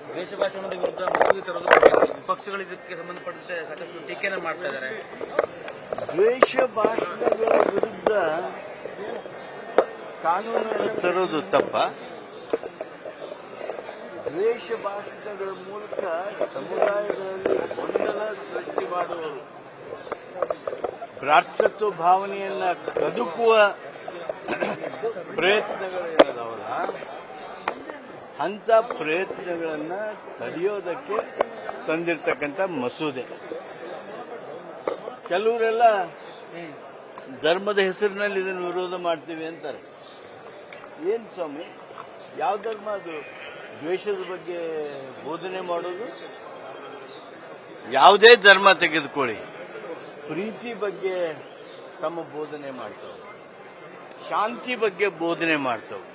ದ್ವೇಷ ಭಾಷಣದ ವಿರುದ್ಧ ಮಸೂದೆ ತರೋದು ವಿಪಕ್ಷಗಳು ಇದಕ್ಕೆ ಸಂಬಂಧಪಟ್ಟಂತೆ ಸಾಕಷ್ಟು ಟೀಕೆಯನ್ನು ಮಾಡ್ತಾ ಇದ್ದಾರೆ. ದ್ವೇಷ ಭಾಷಣಗಳ ವಿರುದ್ಧ ಕಾನೂನನ್ನು ತರೋದು ತಪ್ಪ. ದ್ವೇಷ ಭಾಷಣಗಳ ಮೂಲಕ ಸಮುದಾಯಗಳಲ್ಲಿ ಗೊಂದಲ ಸೃಷ್ಟಿ ಮಾಡುವರು, ಭ್ರಾತೃತ್ವ ಭಾವನೆಯನ್ನ ಕದುಕುವ ಪ್ರಯತ್ನಗಳೇನದಾವಲ್ಲ, ಅಂತ ಪ್ರಯತ್ನಗಳನ್ನ ತಡೆಯೋದಕ್ಕೆ ತಂದಿರತಕ್ಕಂಥ ಮಸೂದೆ. ಕೆಲವರೆಲ್ಲ ಧರ್ಮದ ಹೆಸರಿನಲ್ಲಿ ಇದನ್ನು ವಿರೋಧ ಮಾಡ್ತೀವಿ ಅಂತಾರೆ. ಏನ್ ಸ್ವಾಮಿ, ಯಾವ ಧರ್ಮ ಅದು ದ್ವೇಷದ ಬಗ್ಗೆ ಬೋಧನೆ ಮಾಡೋದು? ಯಾವುದೇ ಧರ್ಮ ತೆಗೆದುಕೊಳ್ಳಿ, ಪ್ರೀತಿ ಬಗ್ಗೆ ತಮ್ಮ ಬೋಧನೆ ಮಾಡ್ತಾವೆ, ಶಾಂತಿ ಬಗ್ಗೆ ಬೋಧನೆ ಮಾಡ್ತಾವೆ,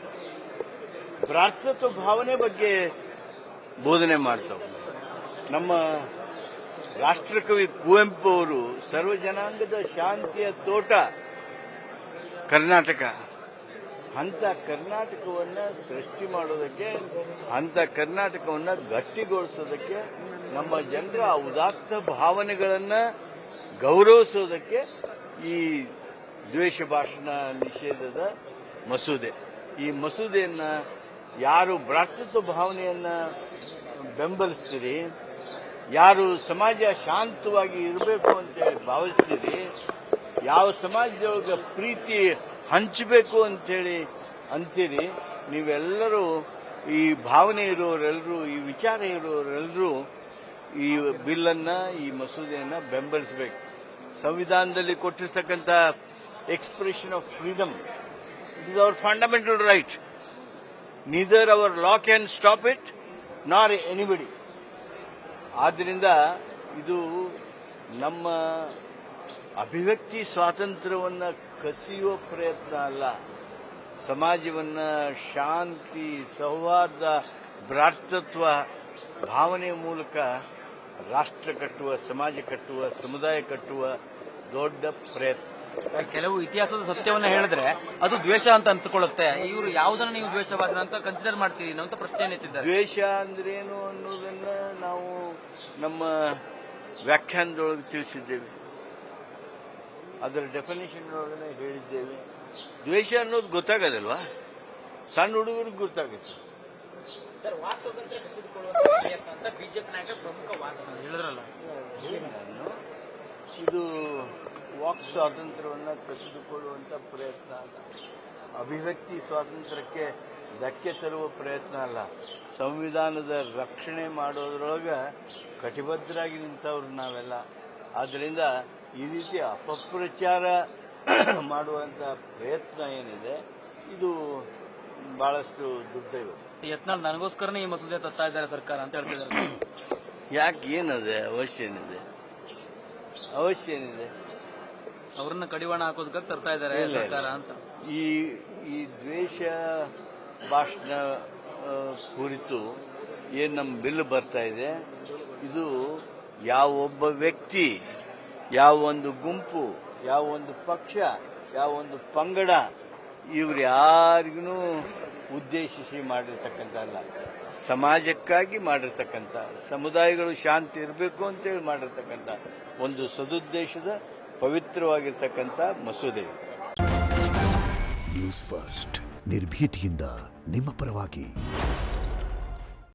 ಭ್ರಾತೃತ್ವ ಭಾವನೆ ಬಗ್ಗೆ ಬೋಧನೆ ಮಾಡ್ತಾವೆ. ನಮ್ಮ ರಾಷ್ಟ್ರಕವಿ ಕುವೆಂಪು ಅವರು ಸರ್ವ ಜನಾಂಗದ ಶಾಂತಿಯ ತೋಟ ಕರ್ನಾಟಕ, ಅಂತ ಕರ್ನಾಟಕವನ್ನ ಸೃಷ್ಟಿ ಮಾಡೋದಕ್ಕೆ, ಅಂತ ಕರ್ನಾಟಕವನ್ನ ಗಟ್ಟಿಗೊಳಿಸೋದಕ್ಕೆ, ನಮ್ಮ ಜನರ ಉದಾತ್ತ ಭಾವನೆಗಳನ್ನ ಗೌರವಿಸೋದಕ್ಕೆ ಈ ದ್ವೇಷ ಭಾಷಣ ನಿಷೇಧದ ಮಸೂದೆ. ಈ ಮಸೂದೆಯನ್ನ ಯಾರು ಭ್ರಾತೃತ್ವ ಭಾವನೆಯನ್ನ ಬೆಂಬಲಿಸ್ತೀರಿ, ಯಾರು ಸಮಾಜ ಶಾಂತವಾಗಿ ಇರಬೇಕು ಅಂತೇಳಿ ಭಾವಿಸ್ತೀರಿ, ಯಾವ ಸಮಾಜದೊಳಗೆ ಪ್ರೀತಿ ಹಂಚಬೇಕು ಅಂತೇಳಿ ಅಂತೀರಿ, ನೀವೆಲ್ಲರೂ ಈ ಭಾವನೆ ಇರೋರೆಲ್ಲರೂ, ಈ ವಿಚಾರ ಇರೋರೆಲ್ಲರೂ ಈ ಬಿಲ್ಲನ್ನ, ಈ ಮಸೂದೆಯನ್ನ ಬೆಂಬಲಿಸಬೇಕು. ಸಂವಿಧಾನದಲ್ಲಿ ಕೊಟ್ಟಿರ್ತಕ್ಕಂಥ expression of freedom, it is our fundamental right. neither our law can stop it nor anybody. ಆದ್ದರಿಂದ ಇದು ನಮ್ಮ ಅಭಿವ್ಯಕ್ತಿ ಸ್ವಾತಂತ್ರ್ಯವನ್ನ ಕಸಿಯುವ ಪ್ರಯತ್ನ ಅಲ್ಲ, ಸಮಾಜವನ್ನ ಶಾಂತಿ, ಸೌಹಾರ್ದ, ಭ್ರಾತೃತ್ವ ಭಾವನೆ ಮೂಲಕ ರಾಷ್ಟ್ರ ಕಟ್ಟುವ, ಸಮಾಜ ಕಟ್ಟುವ, ಸಮುದಾಯ ಕಟ್ಟುವ ದೊಡ್ಡ ಪ್ರಯತ್ನ. ಕೆಲವು ಇತಿಹಾಸದ ಸತ್ಯವನ್ನ ಹೇಳಿದ್ರೆ ಅದು ದ್ವೇಷ ಅಂತ ಅನ್ಸ್ಕೊಳ್ಳುತ್ತೆ. ಇವರು ಯಾವುದನ್ನ ನೀವು ದ್ವೇಷ ಭಾಷಣ ಅಂತ ಕನ್ಸಿಡರ್ ಮಾಡ್ತೀರಿ ಅಂತ ಪ್ರಶ್ನೆ ಎತ್ತಿದ್ದಾರೆ. ದ್ವೇಷ ಅಂದ್ರೇನು ಅನ್ನೋದನ್ನ ನಾವು ನಮ್ಮ ವ್ಯಾಖ್ಯಾನದೊಳಗೆ ತಿಳಿಸಿದ್ದೇವೆ, ಅದರ ಡೆಫಿನೇಷನ್ ಒಳಗಡೆ ಹೇಳಿದ್ದೇವೆ. ದ್ವೇಷ ಅನ್ನೋದು ಗೊತ್ತಾಗೋದಲ್ವಾ, ಸಣ್ಣ ಹುಡುಗರಿಗೆ ಗೊತ್ತಾಗುತ್ತೆ. ಸರ್, ವಾಕ್ ಸ್ವಾತಂತ್ರ್ಯ ಅಂತ ಬಿಜೆಪಿ ನಾಯಕ ಪ್ರಮುಖ ವಾದ ಹೇಳಿದ್ರಲ್ಲ, ಇದು ವಾಕ್ ಸ್ವಾತಂತ್ರ್ಯವನ್ನು ಕಸಿದುಕೊಳ್ಳುವಂತ ಪ್ರಯತ್ನ ಅಲ್ಲ, ಅಭಿವ್ಯಕ್ತಿ ಸ್ವಾತಂತ್ರ್ಯಕ್ಕೆ ಧಕ್ಕೆ ತರುವ ಪ್ರಯತ್ನ ಅಲ್ಲ, ಸಂವಿಧಾನದ ರಕ್ಷಣೆ ಮಾಡೋದ್ರೊಳಗೆ ಕಟಿಬದ್ಧರಾಗಿ ನಿಂತವ್ರು ನಾವೆಲ್ಲ. ಆದ್ದರಿಂದ ಈ ರೀತಿ ಅಪಪ್ರಚಾರ ಮಾಡುವಂತ ಪ್ರಯತ್ನ ಏನಿದೆ ಇದು ಬಹಳಷ್ಟು ದುರ್ದೈವ. ಯತ್ನಾಳ್ ನನಗೋಸ್ಕರನೇ ಈ ಮಸೂದೆ ತರ್ತಾ ಇದ್ದಾರೆ ಸರ್ಕಾರ ಅಂತ ಹೇಳ್ತಿದ್ದಾರೆ. ಯಾಕೆ, ಏನದೆ ಅವಶ್ಯ ಏನಿದೆ? ಅವಶ್ಯ ಏನಿದೆ? ಅವ್ರನ್ನ ಕಡಿವಾಣ ಹಾಕೋದಕ್ಕೆ ತರ್ತಾ ಇದ್ದಾರೆ ಸರ್ಕಾರ ಅಂತ. ಈ ದ್ವೇಷ ಭಾಷಣ ಕುರಿತು ಏನ್ ನಮ್ಮ ಬಿಲ್ ಬರ್ತಾ ಇದೆ, ಇದು ಯಾವೊಬ್ಬ ವ್ಯಕ್ತಿ, ಯಾವ ಒಂದು ಗುಂಪು, ಯಾವ ಒಂದು ಪಕ್ಷ, ಯಾವ ಒಂದು ಪಂಗಡ, ಇವ್ರು ಯಾರಿಗೂ ಉದ್ದೇಶಿಸಿ ಮಾಡಿರ್ತಕ್ಕಂಥ ಅಲ್ಲ, ಸಮಾಜಕ್ಕಾಗಿ ಮಾಡಿರ್ತಕ್ಕಂಥ, ಸಮುದಾಯಗಳು ಶಾಂತಿ ಇರಬೇಕು ಅಂತೇಳಿ ಮಾಡಿರ್ತಕ್ಕಂಥ ಒಂದು ಸದುದ್ದೇಶದ ಪವಿತ್ರವಾಗಿರ್ತಕ್ಕಂಥ ಮಸೂದೆ. ನ್ಯೂಸ್ ಫಸ್ಟ್, ನಿರ್ಭೀತಿಯಿಂದ ನಿಮ್ಮ ಪರವಾಗಿ.